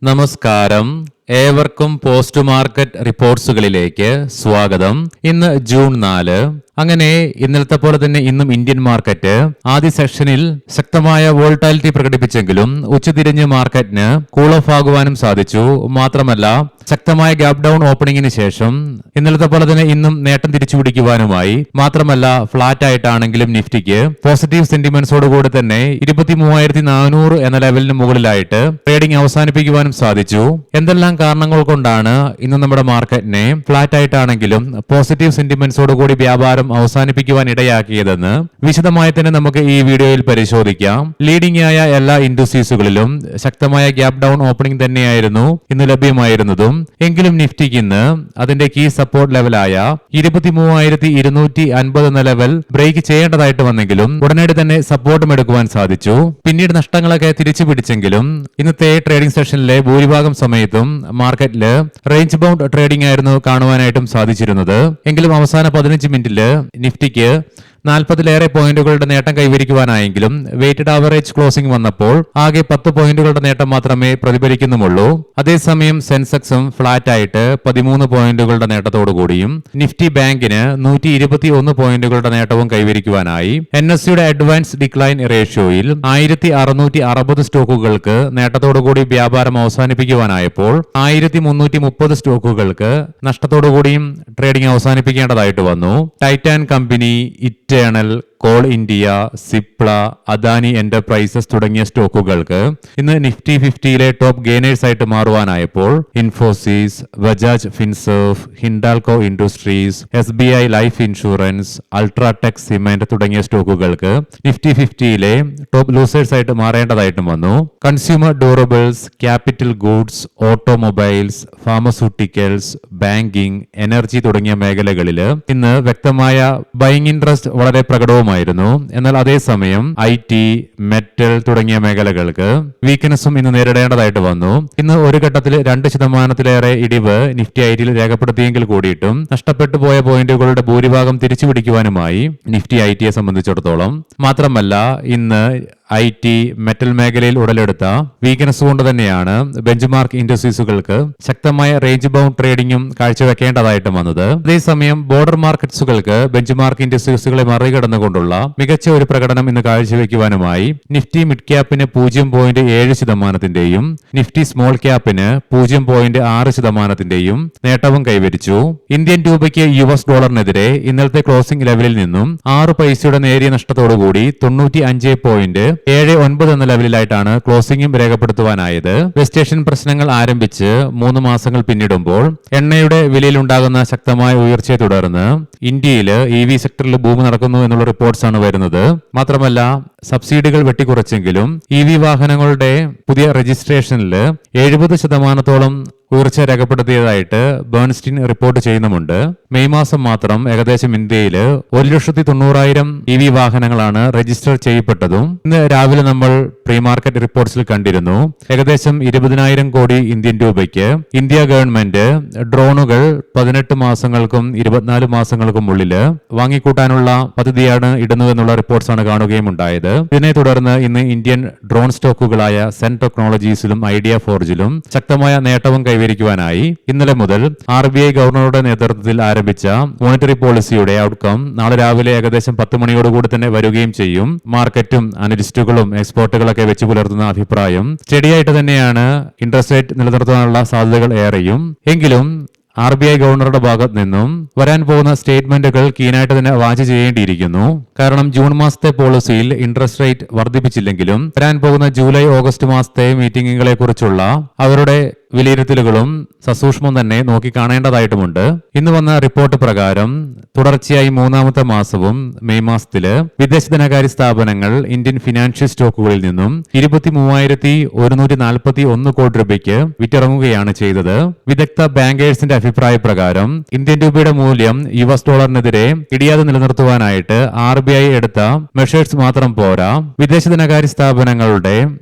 നമസ്കാരം. ഏവർക്കും post market റിപ്പോർട്ട്സുകളിലേക്ക് സ്വാഗതം. ഇന്ന് ജൂൺ 4. അങ്ങനെ ഇന്നലത്തെ പോലെ തന്നെ ഇന്നും ഇന്ത്യൻ മാർക്കറ്റ് ആദ്യ സെഷനിൽ ശക്തമായ വോൾട്ടാലിറ്റി പ്രകടിപ്പിച്ചെങ്കിലും ഉച്ചതിരിഞ്ഞ് മാർക്കറ്റിന് കൂൾ ഓഫ് ആകുവാനും സാധിച്ചു. മാത്രമല്ല ശക്തമായ ഗ്യാപ് ഡൗൺ ഓപ്പണിംഗിന് ശേഷം ഇന്നലത്തെ പോലെ തന്നെ ഇന്നും നേട്ടം തിരിച്ചുപിടിക്കുവാനുമായി, മാത്രമല്ല ഫ്ലാറ്റ് ആയിട്ടാണെങ്കിലും നിഫ്റ്റിക്ക് പോസിറ്റീവ് സെന്റിമെന്റ്സോടുകൂടി തന്നെ 23,400 എന്ന ലെവലിന് മുകളിലായിട്ട് ട്രേഡിംഗ് അവസാനിപ്പിക്കുവാനും സാധിച്ചു. എന്തെല്ലാം കാരണങ്ങൾ കൊണ്ടാണ് ഇന്ന് നമ്മുടെ മാർക്കറ്റിനെ ഫ്ലാറ്റ് ആയിട്ടാണെങ്കിലും പോസിറ്റീവ് സെന്റിമെന്റ്സോടുകൂടി വ്യാപാരം അവസാനിപ്പിക്കുവാൻ ഇടയാക്കിയതെന്ന് വിശദമായി തന്നെ നമുക്ക് ഈ വീഡിയോയിൽ പരിശോധിക്കാം. ലീഡിംഗ് ആയ എല്ലാ ഇൻഡസ്ട്രീസുകളിലും ശക്തമായ ഗ്യാപ് ഡൗൺ ഓപ്പണിംഗ് തന്നെയായിരുന്നു ഇന്ന് ലഭ്യമായിരുന്നതും. എങ്കിലും നിഫ്റ്റിക്ക് ഇന്ന് അതിന്റെ കീ സപ്പോർട്ട് ലെവലായ 23,250 എന്ന ലെവൽ ബ്രേക്ക് ചെയ്യേണ്ടതായിട്ട് വന്നെങ്കിലും ഉടനടി തന്നെ സപ്പോർട്ടും എടുക്കുവാൻ സാധിച്ചു. പിന്നീട് നഷ്ടങ്ങളൊക്കെ തിരിച്ചു പിടിച്ചെങ്കിലും ഇന്നത്തെ ട്രേഡിംഗ് സെഷനിലെ ഭൂരിഭാഗം സമയത്തും മാർക്കറ്റില് റേഞ്ച് ബൗണ്ട് ട്രേഡിംഗ് ആയിരുന്നു കാണുവാനായിട്ടും സാധിച്ചിരുന്നത്. എങ്കിലും അവസാന 15 മിനിറ്റില് നിഫ്റ്റിക്ക് 40-ലേറെ പോയിന്റുകളുടെ നേട്ടം കൈവരിക്കുവാനായെങ്കിലും വെയ്റ്റഡ് ആവറേജ് ക്ലോസിംഗ് വന്നപ്പോൾ ആകെ 10 പോയിന്റുകളുടെ നേട്ടം മാത്രമേ പ്രതിഫലിക്കുന്നുമുള്ളൂ. അതേസമയം സെൻസെക്സും ഫ്ലാറ്റ് ആയിട്ട് 13 പോയിന്റുകളുടെ നേട്ടത്തോടുകൂടിയും നിഫ്റ്റി ബാങ്കിന് 121 പോയിന്റുകളുടെ നേട്ടവും കൈവരിക്കുവാനായി. NSEയുടെ അഡ്വാൻസ് ഡിക്ലൈൻ റേഷ്യോയിൽ 1660 സ്റ്റോക്കുകൾക്ക് നേട്ടത്തോടുകൂടി വ്യാപാരം അവസാനിപ്പിക്കുവാനായപ്പോൾ 1330 സ്റ്റോക്കുകൾക്ക് നഷ്ടത്തോടുകൂടിയും ട്രേഡിംഗ് അവസാനിപ്പിക്കേണ്ടതായിട്ട് വന്നു. ടൈറ്റാൻ കമ്പനി, ഇറ്റേണൽ, കോൾ ഇന്ത്യ, സിപ്ല, അദാനി എന്റർപ്രൈസസ് തുടങ്ങിയ സ്റ്റോക്കുകൾക്ക് ഇന്ന് നിഫ്റ്റി 50-യിലെ ടോപ്പ് ഗെയിനേഴ്സ് ആയിട്ട് മാറുവാനായപ്പോൾ ഇൻഫോസിസ്, ബജാജ് ഫിൻസർവ്, ഹിൻഡാൽകോ ഇൻഡസ്ട്രീസ്, SBI ലൈഫ് ഇൻഷുറൻസ്, അൾട്രാടെക് സിമെന്റ് തുടങ്ങിയ സ്റ്റോക്കുകൾക്ക് നിഫ്റ്റി 50-യിലെ ടോപ്പ് ലൂസേഴ്സ് ആയിട്ട് മാറേണ്ടതായിട്ടും വന്നു. Consumer durables, capital goods, automobiles, pharmaceuticals, banking, energy തുടങ്ങിയ മേഖലകളിൽ ഇന്ന് വ്യക്തമായ ബൈയിങ് ഇൻട്രസ്റ്റ് വളരെ പ്രകടവുമായിരുന്നു. എന്നാൽ അതേസമയം IT, മെറ്റൽ തുടങ്ങിയ മേഖലകൾക്ക് വീക്ക്നെസ്സും ഇന്ന് നേരിടേണ്ടതായിട്ട് വന്നു. ഇന്ന് ഒരു ഘട്ടത്തിൽ 2% ഇടിവ് നിഫ്റ്റി ITയിൽ രേഖപ്പെടുത്തിയെങ്കിൽ കൂടിയിട്ടും നഷ്ടപ്പെട്ടു പോയ പോയിന്റുകളുടെ ഭൂരിഭാഗം തിരിച്ചുപിടിക്കുവാനുമായി നിഫ്റ്റി ITയെ സംബന്ധിച്ചിടത്തോളം. മാത്രമല്ല ഇന്ന് IT, മെറ്റൽ മേഖലയിൽ ഉടലെടുത്ത വീക്ക്നെസ് കൊണ്ട് തന്നെയാണ് ബെഞ്ച് മാർക്ക് ഇൻഡസ്ട്രീസുകൾക്ക് ശക്തമായ റേഞ്ച് ബൗണ്ട് ട്രേഡിംഗും കാഴ്ചവെക്കേണ്ടതായിട്ടും വന്നത്. അതേസമയം ബോർഡർ മാർക്കറ്റ്സുകൾക്ക് ബെഞ്ച് മാർക്ക് ഇൻഡസ്ട്രീസുകളെ മറികടന്നുകൊണ്ടുള്ള മികച്ച ഒരു പ്രകടനം ഇന്ന് കാഴ്ചവെക്കുവാനുമായി നിഫ്റ്റി മിഡ് ക്യാപ്പിന് 0.7%, നിഫ്റ്റി സ്മോൾ ക്യാപ്പിന് 0.6% നേട്ടവും കൈവരിച്ചു. ഇന്ത്യൻ രൂപയ്ക്ക് US ഡോളറിനെതിരെ ഇന്നലത്തെ ക്ലോസിംഗ് ലെവലിൽ നിന്നും 6 പൈസയുടെ നേരിയ നഷ്ടത്തോടുകൂടി 95.79 എന്ന ലെവലിലായിട്ടാണ് ക്ലോസിംഗും രേഖപ്പെടുത്തുവാനായത്. വെസ്റ്റ് ഏഷ്യൻ പ്രശ്നങ്ങൾ ആരംഭിച്ച് 3 മാസങ്ങൾ പിന്നിടുമ്പോൾ എണ്ണയുടെ വിലയിലുണ്ടാകുന്ന ശക്തമായ ഉയർച്ചയെ തുടർന്ന് ഇന്ത്യയിൽ EV സെക്ടറിൽ ബൂം നടക്കുന്നു എന്നുള്ള റിപ്പോർട്ട്സ് ആണ് വരുന്നത്. മാത്രമല്ല സബ്സിഡികൾ വെട്ടിക്കുറച്ചെങ്കിലും EV വാഹനങ്ങളുടെ പുതിയ രജിസ്ട്രേഷനിൽ 70% ഉയർച്ച രേഖപ്പെടുത്തിയതായിട്ട് ബേൺസ്റ്റീൻ റിപ്പോർട്ട് ചെയ്യുന്നുമുണ്ട്. മെയ് മാസം മാത്രം ഏകദേശം ഇന്ത്യയിൽ 1,90,000 EV വാഹനങ്ങളാണ് രജിസ്റ്റർ ചെയ്യപ്പെട്ടതും. ഇന്ന് രാവിലെ നമ്മൾ പ്രീ മാർക്കറ്റ് റിപ്പോർട്ട്സിൽ കണ്ടിരുന്നു ഏകദേശം 20,000 കോടി ഇന്ത്യൻ രൂപയ്ക്ക് ഇന്ത്യ ഗവൺമെന്റ് ഡ്രോണുകൾ 18 മാസങ്ങൾക്കും 24 മാസങ്ങൾക്കും ഉള്ളിൽ വാങ്ങിക്കൂട്ടാനുള്ള പദ്ധതിയാണ് ഇടുന്നുവെന്നുള്ള റിപ്പോർട്ട്സ് ആണ് കാണുകയും ഉണ്ടായത്. ഇതിനെ തുടർന്ന് ഇന്ന് ഇന്ത്യൻ ഡ്രോൺ സ്റ്റോക്കുകളായ സെൻ ടെക്നോളജീസിലും ഐഡിയ ഫോർജിലും ശക്തമായ നേട്ടവും കൈവരിക്കുവാനായി. ഇന്നലെ മുതൽ RBI ഗവർണറുടെ നേതൃത്വത്തിൽ ആരംഭിച്ച മോണിറ്ററി പോളിസിയുടെ ഔട്ട്കം നാളെ രാവിലെ ഏകദേശം 10 മണിയോടുകൂടി തന്നെ വരികയും ചെയ്യും. മാർക്കറ്റും അനലിസ്റ്റുകളും എക്സ്പേർട്ടുകളൊക്കെ വെച്ച് പുലർത്തുന്ന അഭിപ്രായം സ്റ്റഡിയായിട്ട് തന്നെയാണ് ഇൻട്രസ്റ്റ് റേറ്റ് നിലനിർത്താനുള്ള സാധ്യതകൾ ഏറെയും. എങ്കിലും RBI ഗവർണറുടെ ഭാഗത്ത് നിന്നും വരാൻ പോകുന്ന സ്റ്റേറ്റ്മെന്റുകൾ കീനായിട്ട് തന്നെ വാച്ച് ചെയ്യേണ്ടിയിരിക്കുന്നു. കാരണം ജൂൺ മാസത്തെ പോളിസിയിൽ ഇൻട്രസ്റ്റ് റേറ്റ് വർദ്ധിപ്പിച്ചില്ലെങ്കിലും വരാൻ പോകുന്ന ജൂലൈ, ഓഗസ്റ്റ് മാസത്തെ മീറ്റിംഗുകളെ കുറിച്ചുള്ള അവരുടെ വിലയിരുത്തലുകളും സസൂക്ഷ്മം തന്നെ നോക്കിക്കാണേണ്ടതായിട്ടുമുണ്ട്. ഇന്ന് വന്ന റിപ്പോർട്ട് പ്രകാരം തുടർച്ചയായി 3ാമത്തെ മാസവും മെയ് മാസത്തില് വിദേശ ധനകാര്യ സ്ഥാപനങ്ങൾ ഇന്ത്യൻ ഫിനാൻഷ്യൽ സ്റ്റോക്കുകളിൽ നിന്നും 23,141 കോടി രൂപയ്ക്ക് വിറ്റിറങ്ങുകയാണ് ചെയ്തത്. വിദഗ്ധ ബാങ്കേഴ്സിന്റെ അഭിപ്രായ പ്രകാരം ഇന്ത്യൻ രൂപയുടെ മൂല്യം US ഡോളറിനെതിരെ ഇടിയാതെ നിലനിർത്തുവാനായിട്ട് RBI എടുത്ത മെഷേഴ്സ് മാത്രം പോരാ, വിദേശ ധനകാര്യ സ്ഥാപനങ്ങളുടെ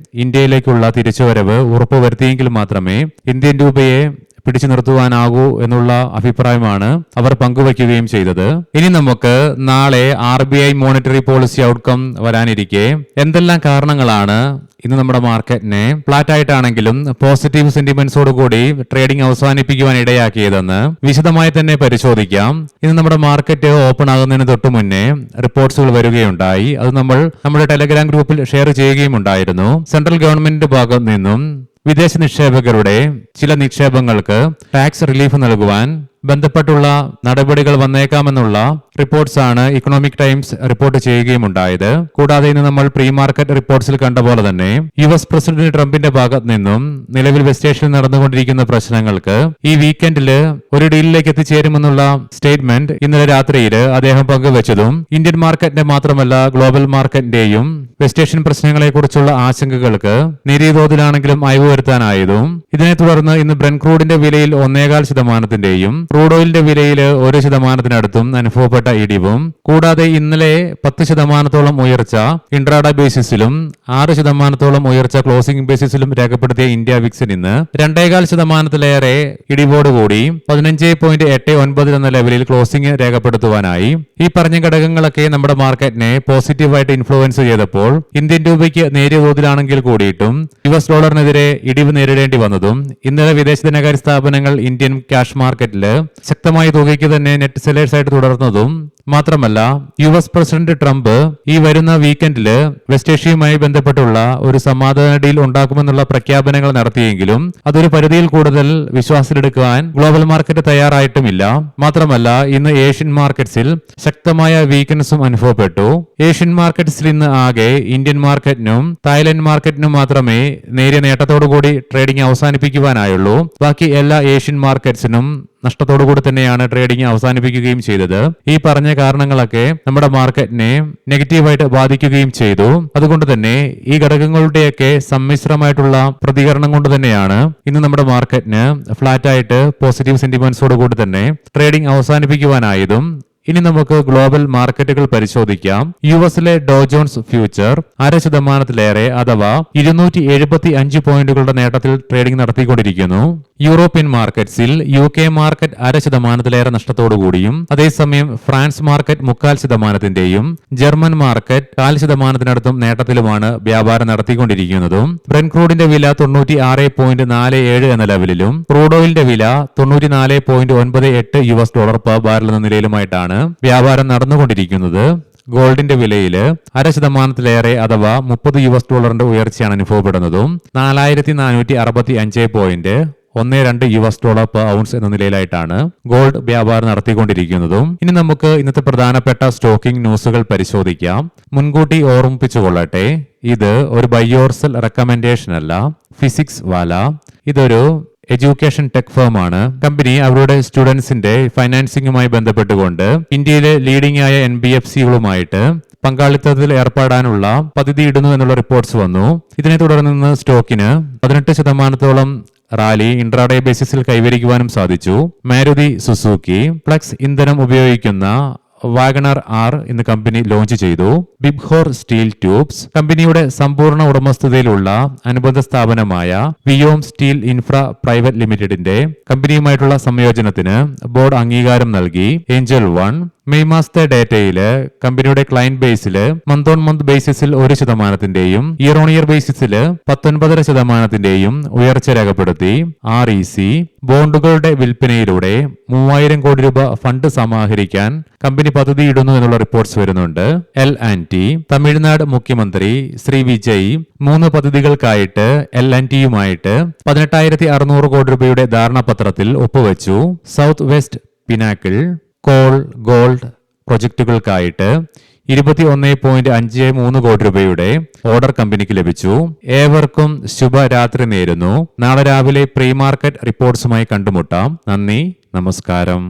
ഇന്ത്യയിലേക്കുള്ള തിരിച്ചുവരവ് ഉറപ്പുവരുത്തിയെങ്കിൽ മാത്രമേ ഇന്ത്യൻ രൂപയെ പിടിച്ചു നിർത്തുവാനാകൂ എന്നുള്ള അഭിപ്രായമാണ് അവർ പങ്കുവയ്ക്കുകയും ചെയ്തത്. ഇനി നമുക്ക് നാളെ RBI മോണിറ്ററി പോളിസി ഔട്ട്കം വരാനിരിക്കെ എന്തെല്ലാം കാരണങ്ങളാണ് ഇന്ന് നമ്മുടെ മാർക്കറ്റിനെ ഫ്ലാറ്റ് ആയിട്ടാണെങ്കിലും പോസിറ്റീവ് സെന്റിമെന്റ്സോട് കൂടി ട്രേഡിംഗ് അവസാനിപ്പിക്കുവാൻ ഇടയാക്കിയതെന്ന് വിശദമായി തന്നെ പരിശോധിക്കാം. ഇന്ന് നമ്മുടെ മാർക്കറ്റ് ഓപ്പൺ ആകുന്നതിന് തൊട്ട് മുന്നേ റിപ്പോർട്ട്സുകൾ വരികയുണ്ടായി. അത് നമ്മൾ നമ്മുടെ ടെലഗ്രാം ഗ്രൂപ്പിൽ ഷെയർ ചെയ്യുകയും ഉണ്ടായിരുന്നു. സെൻട്രൽ ഗവൺമെന്റിന്റെ ഭാഗത്തു നിന്നും വിദേശ നിക്ഷേപകരുടെ ചില നിക്ഷേപങ്ങൾക്ക് ടാക്സ് റിലീഫ് നൽകുവാൻ ബന്ധപ്പെട്ടുള്ള നടപടികൾ വന്നേക്കാമെന്നുള്ള റിപ്പോർട്ട്സ് ആണ് ഇക്കണോമിക് ടൈംസ് റിപ്പോർട്ട് ചെയ്യുകയും ഉണ്ടായത്. കൂടാതെ ഇന്ന് നമ്മൾ പ്രീ മാർക്കറ്റ് റിപ്പോർട്ട്സിൽ കണ്ട പോലെ തന്നെ US പ്രസിഡന്റ് ട്രംപിന്റെ ഭാഗത്ത് നിന്നും നിലവിൽ വെസ്റ്റ് ഏഷ്യയിൽ നടന്നുകൊണ്ടിരിക്കുന്ന പ്രശ്നങ്ങൾക്ക് ഈ വീക്കെൻഡിൽ ഒരു ഡീലിലേക്ക് എത്തിച്ചേരുമെന്നുള്ള സ്റ്റേറ്റ്മെന്റ് ഇന്നലെ രാത്രിയിൽ അദ്ദേഹം പങ്കുവച്ചതും ഇന്ത്യൻ മാർക്കറ്റിന്റെ മാത്രമല്ല ഗ്ലോബൽ മാർക്കറ്റിന്റെയും വെസ്റ്റ് ഏഷ്യൻ പ്രശ്നങ്ങളെക്കുറിച്ചുള്ള ആശങ്കകൾക്ക് നേരിയ തോതിലാണെങ്കിലും അയവ് വരുത്താനായതും. ഇതിനെ തുടർന്ന് ഇന്ന് ബ്രെന്റ് ക്രൂഡിന്റെ വിലയിൽ 1.25%, ക്രൂഡ് ഓയിലിന്റെ വിലയിൽ 1% അനുഭവപ്പെട്ട ഇടിവും, കൂടാതെ ഇന്നലെ 10% ഉയർച്ച ഇൻട്രാഡേ ബേസിസിലും 6% ഉയർച്ച ക്ലോസിംഗ് ബേസിസിലും രേഖപ്പെടുത്തിയ ഇന്ത്യ വിക്സിൽ ഇന്ന് 2.5% ഇടിവോടുകൂടി 15.89 എന്ന ലെവലിൽ ക്ലോസിംഗ് രേഖപ്പെടുത്തുവാനായി. ഈ പറഞ്ഞ ഘടകങ്ങളൊക്കെ നമ്മുടെ മാർക്കറ്റിനെ പോസിറ്റീവായിട്ട് ഇൻഫ്ലുവൻസ് ചെയ്തപ്പോൾ ഇന്ത്യൻ രൂപയ്ക്ക് നേരിയ തോതിലാണെങ്കിൽ കൂടിയിട്ടും US ഡോളറിനെതിരെ ഇടിവ് നേരിടേണ്ടി വന്നതും ഇന്നലെ വിദേശ ധനകാര്യ സ്ഥാപനങ്ങൾ ഇന്ത്യൻ ക്യാഷ് മാർക്കറ്റിൽ ശക്തമായ തുകയ്ക്ക് തന്നെ നെറ്റ് സെല്ലേഴ്സ് ആയിട്ട് തുടർന്നതും മാത്രമല്ല US പ്രസിഡന്റ് ട്രംപ് ഈ വരുന്ന വീക്കെൻഡിൽ വെസ്റ്റ് ഏഷ്യയുമായി ബന്ധപ്പെട്ടുള്ള ഒരു സമാധാന ഡീൽ ഉണ്ടാക്കുമെന്നുള്ള പ്രഖ്യാപനങ്ങൾ നടത്തിയെങ്കിലും അതൊരു പരിധിയിൽ കൂടുതൽ വിശ്വാസത്തിലെടുക്കാൻ ഗ്ലോബൽ മാർക്കറ്റ് തയ്യാറായിട്ടുമില്ല. മാത്രമല്ല ഇന്ന് ഏഷ്യൻ മാർക്കറ്റ്സിൽ ശക്തമായ വീക്ക്നെസ്സും അനുഭവപ്പെട്ടു. ഏഷ്യൻ മാർക്കറ്റ്സിൽ ഇന്ന് ആകെ ഇന്ത്യൻ മാർക്കറ്റിനും തായ്ലൻഡ് മാർക്കറ്റിനും മാത്രമേ നേരിയ നേട്ടത്തോടുകൂടി ട്രേഡിംഗ് അവസാനിപ്പിക്കുവാനായുള്ളൂ. ബാക്കി എല്ലാ ഏഷ്യൻ മാർക്കറ്റ്സിനും നഷ്ടത്തോടുകൂടി തന്നെയാണ് ട്രേഡിംഗ് അവസാനിപ്പിക്കുകയും ചെയ്തത്. ഈ പറഞ്ഞ കാരണങ്ങളൊക്കെ നമ്മുടെ മാർക്കറ്റിനെ നെഗറ്റീവായിട്ട് ബാധിക്കുകയും ചെയ്തു. അതുകൊണ്ട് തന്നെ ഈ ഘടകങ്ങളുടെയൊക്കെ സമ്മിശ്രമായിട്ടുള്ള പ്രതികരണം കൊണ്ട് തന്നെയാണ് ഇന്ന് നമ്മുടെ മാർക്കറ്റിന് ഫ്ലാറ്റായിട്ട് പോസിറ്റീവ് സെന്റിമെന്റ്സോട് കൂടി തന്നെ ട്രേഡിംഗ് അവസാനിപ്പിക്കുവാനായതും. ഇനി നമുക്ക് ഗ്ലോബൽ മാർക്കറ്റുകൾ പരിശോധിക്കാം. യുഎസിലെ ഡോ ജോൺസ് ഫ്യൂച്ചർ 0.5% അഥവാ 275 പോയിന്റുകളുടെ നേട്ടത്തിൽ ട്രേഡിംഗ് നടത്തിക്കൊണ്ടിരിക്കുന്നു. യൂറോപ്യൻ മാർക്കറ്റ്സിൽ UK മാർക്കറ്റ് 0.5% നഷ്ടത്തോടുകൂടിയും അതേസമയം ഫ്രാൻസ് മാർക്കറ്റ് 0.25%, ജർമ്മൻ മാർക്കറ്റ് 0.5% നേട്ടത്തിലുമാണ് വ്യാപാരം നടത്തിക്കൊണ്ടിരിക്കുന്നതും. ബ്രെന്റ് ക്രൂഡിന്റെ വില 96.47 എന്ന ലെവലിലും ക്രൂഡ് ഓയിലിന്റെ വില $94.98 പെർ ബാരൽ എന്ന നിലയിലുമായിട്ടാണ് വ്യാപാരം നടന്നുകൊണ്ടിരിക്കുന്നത്. ഗോൾഡിന്റെ വിലയിൽ 0.5% അഥവാ $30 ഉയർച്ചയാണ് അനുഭവപ്പെടുന്നതും $4,465.12 പെർ ഔൺസ് എന്ന നിലയിലായിട്ടാണ് ഗോൾഡ് വ്യാപാരം നടത്തിക്കൊണ്ടിരിക്കുന്നതും. ഇനി നമുക്ക് ഇന്നത്തെ പ്രധാനപ്പെട്ട സ്റ്റോക്കിംഗ് ന്യൂസുകൾ പരിശോധിക്കാം. മുൻകൂട്ടി ഓർമ്മിപ്പിച്ചുകൊള്ളട്ടെ, ഇത് ഒരു ബൈ ഓർ സെൽ റെക്കമെൻഡേഷൻ അല്ല. ഫിസിക്സ് വാല ഇതൊരു എഡ്യൂക്കേഷൻ ടെക് ഫേം ആണ്. കമ്പനി അവരുടെ സ്റ്റുഡൻസിന്റെ ഫൈനാൻസിംഗുമായി ബന്ധപ്പെട്ടുകൊണ്ട് ഇന്ത്യയിലെ ലീഡിംഗ് ആയ NBFCകളുമായിട്ട് പങ്കാളിത്തത്തിൽ ഏർപ്പെടാനുള്ള പദ്ധതി ഇടുന്നു എന്നുള്ള റിപ്പോർട്ട്സ് വന്നു. ഇതിനെ തുടർന്ന് സ്റ്റോക്കിന് 18% റാലി ഇൻട്രാഡേ ബേസിസിൽ കൈവരിക്കുവാനും സാധിച്ചു. മാരുതി സുസുക്കി ഫ്ലക്സ് ഇന്ധനം ഉപയോഗിക്കുന്ന വാഗണർ R ഇന്ന് കമ്പനി ലോഞ്ച് ചെയ്തു. ബിബ്ഹോർ സ്റ്റീൽ ട്യൂബ്സ് കമ്പനിയുടെ സമ്പൂർണ്ണ ഉടമസ്ഥതയിലുള്ള അനുബന്ധ സ്ഥാപനമായ വിയോം സ്റ്റീൽ ഇൻഫ്ര പ്രൈവറ്റ് ലിമിറ്റഡിന്റെ കമ്പനിയുമായിട്ടുള്ള സംയോജനത്തിന് ബോർഡ് അംഗീകാരം നൽകി. ഏഞ്ചൽ 1 മെയ് മാസത്തെ ഡേറ്റയില് കമ്പനിയുടെ ക്ലയന്റ് ബേസില് മന്ത് ഓൺ മന്ത് ബേസിസിൽ 1%, ഇയർ ഓൺ ഇയർ ബേസിസിൽ 19% ഉയർച്ച രേഖപ്പെടുത്തി. REC ബോണ്ടുകളുടെ വിൽപ്പനയിലൂടെ 3,000 കോടി രൂപ ഫണ്ട് സമാഹരിക്കാൻ കമ്പനി പദ്ധതിയിടുന്നു എന്നുള്ള റിപ്പോർട്ട്സ് വരുന്നുണ്ട്. L&T തമിഴ്നാട് മുഖ്യമന്ത്രി ശ്രീ വിജയ് 3 പദ്ധതികൾക്കായിട്ട് L&Tയുമായിട്ട് 18,600 കോടി രൂപയുടെ ധാരണാപത്രത്തിൽ ഒപ്പുവെച്ചു. South west pinnacle coal gold പ്രൊജക്ടുകൾക്കായിട്ട് 21.53 കോടി രൂപയുടെ ഓർഡർ കമ്പനിക്ക് ലഭിച്ചു. ഏവർക്കും ശുഭരാത്രി നേരുന്നു. നാളെ രാവിലെ പ്രീ മാർക്കറ്റ് റിപ്പോർട്ട്സുമായി കണ്ടുമുട്ടാം. നന്ദി, നമസ്കാരം.